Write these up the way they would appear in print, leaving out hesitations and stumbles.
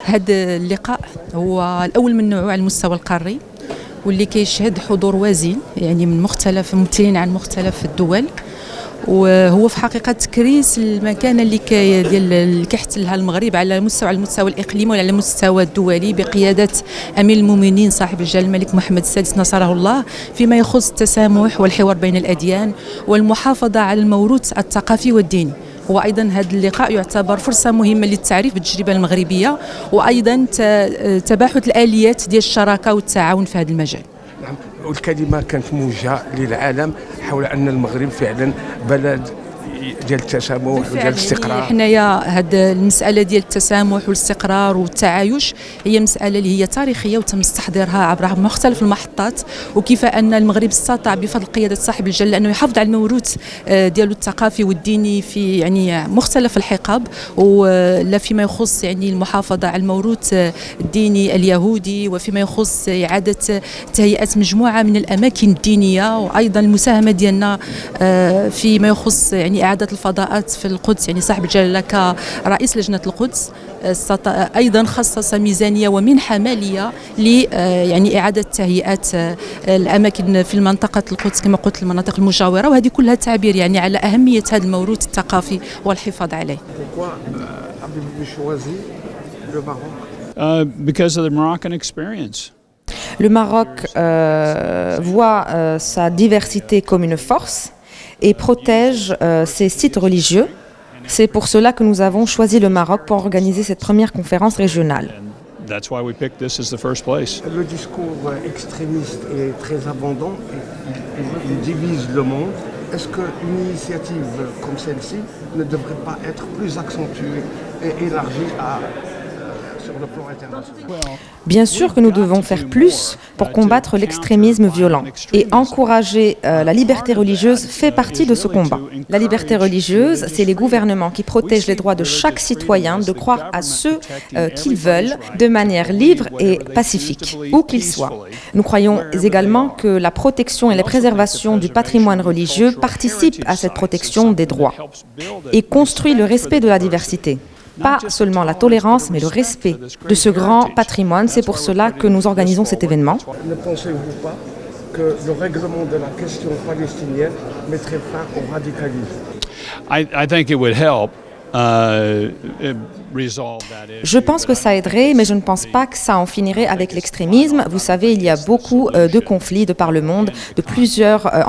هذا اللقاء هو الأول من نوعه على المستوى القاري، واللي كيشهد حضور وازن يعني من مختلف ممثلين عن مختلف الدول، وهو في حقيقة تكريس المكانة اللي كيحتلها المغرب على المستوى الإقليمي وعلى المستوى الدولي بقيادة أمير المؤمنين صاحب الجلالة الملك محمد السادس نصره الله، فيما يخص التسامح والحوار بين الأديان والمحافظة على الموروث الثقافي والديني. وأيضا هذا اللقاء يعتبر فرصة مهمة للتعريف بالتجربة المغربية، وأيضا تباحث الآليات ديال الشراكة والتعاون في هذا المجال. نعم، والكلمة كانت موجهة للعالم حول أن المغرب فعلا بلد ديال التسامح وديال الاستقرار. حنايا هاد المسألة ديال التسامح والاستقرار والتعايش هي مسألة اللي هي تاريخية وتم استحضارها عبر مختلف المحطات، وكيف أن المغرب استطاع بفضل قيادة صاحب الجلالة أنه يحافظ على الموروث ديالو الثقافي والديني في يعني مختلف الحقب، ولا فيما يخص يعني المحافظة على الموروث الديني اليهودي، وفيما يخص إعادة تهيئة مجموعة من الأماكن الدينية، وأيضا المساهمة ديالنا فيما يخص يعني إعادة الفضاءات في القدس. يعني صاحب الجلالة كرئيس لجنة القدس أيضا خصص ميزانية ومنحة مالية ل يعني إعادة تهيئة الأماكن في منطقة القدس كما قلت المناطق المجاورة، وهذه كلها تعبير يعني على أهمية هذا الموروث الثقافي والحفاظ عليه. Because of the Moroccan experience. Le Maroc voit sa diversité comme une force et protège ses sites religieux. C'est pour cela que nous avons choisi le Maroc pour organiser cette première conférence régionale. That's why we picked this as the first place. Le discours extrémiste est très abondant, il divise le monde. Est-ce qu'une initiative comme celle-ci ne devrait pas être plus accentuée et élargie sur le plan international? Bien sûr que nous devons faire plus pour combattre l'extrémisme violent, et encourager la liberté religieuse fait partie de ce combat. La liberté religieuse, c'est les gouvernements qui protègent les droits de chaque citoyen de croire à ce qu'ils veulent de manière libre et pacifique, où qu'ils soient. Nous croyons également que la protection et la préservation du patrimoine religieux participent à cette protection des droits et construit le respect de la diversité. Pas seulement la tolérance, mais le respect de ce grand patrimoine. C'est pour cela que nous organisons cet événement. Ne pensez-vous pas que le règlement de la question palestinienne mettrait fin au radicalisme? I think it would help. Je pense que ça aiderait, mais je ne pense pas que ça en finirait avec l'extrémisme. Vous savez, il y a beaucoup de conflits de par le monde,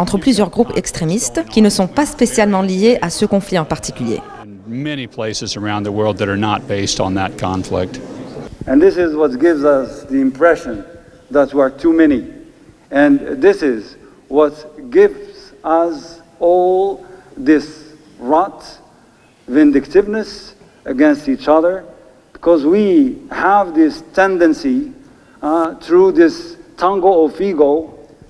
entre plusieurs groupes extrémistes qui ne sont pas spécialement liés à ce conflit en particulier. Many places around the world that are not based on that conflict. And this is what gives us the impression that we are too many. And this is what gives us all this rot, vindictiveness against each other, because we have this tendency through this tango of ego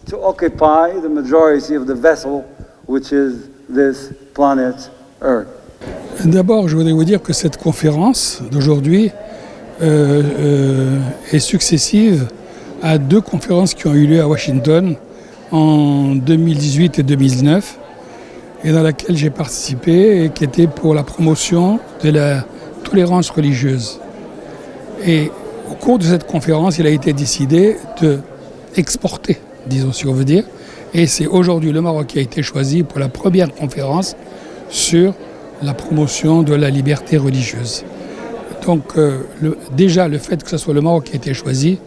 to occupy the majority of the vessel, which is this planet Earth. D'abord, je voudrais vous dire que cette conférence d'aujourd'hui est successive à deux conférences qui ont eu lieu à Washington en 2018 et 2019, et dans laquelle j'ai participé et qui était pour la promotion de la tolérance religieuse. Et au cours de cette conférence, il a été décidé d'exporter, disons si on veut dire, et c'est aujourd'hui le Maroc qui a été choisi pour la première conférence sur la promotion de la liberté religieuse. Donc déjà le fait que ce soit le Maroc qui a été choisi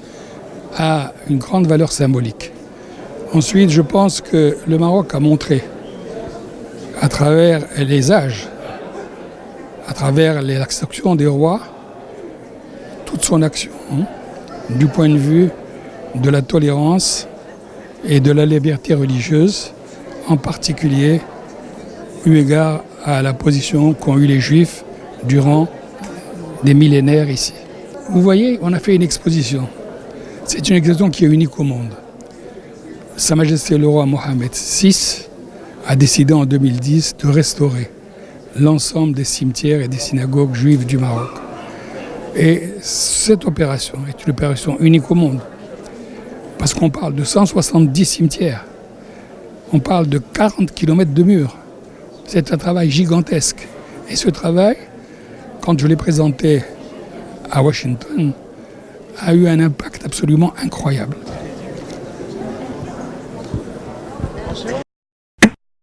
a une grande valeur symbolique. Ensuite, je pense que le Maroc a montré à travers les âges, à travers les actions des rois, toute son action, du point de vue de la tolérance et de la liberté religieuse, en particulier eu égard à la position qu'ont eu les Juifs durant des millénaires ici. Vous voyez, on a fait une exposition. C'est une exposition qui est unique au monde. Sa Majesté le roi Mohamed VI a décidé en 2010 de restaurer l'ensemble des cimetières et des synagogues juives du Maroc. Et cette opération est une opération unique au monde. Parce qu'on parle de 170 cimetières. On parle de 40 km de murs. C'est un travail gigantesque. Et ce travail, quand je l'ai présenté à Washington a eu un impact absolument incroyable.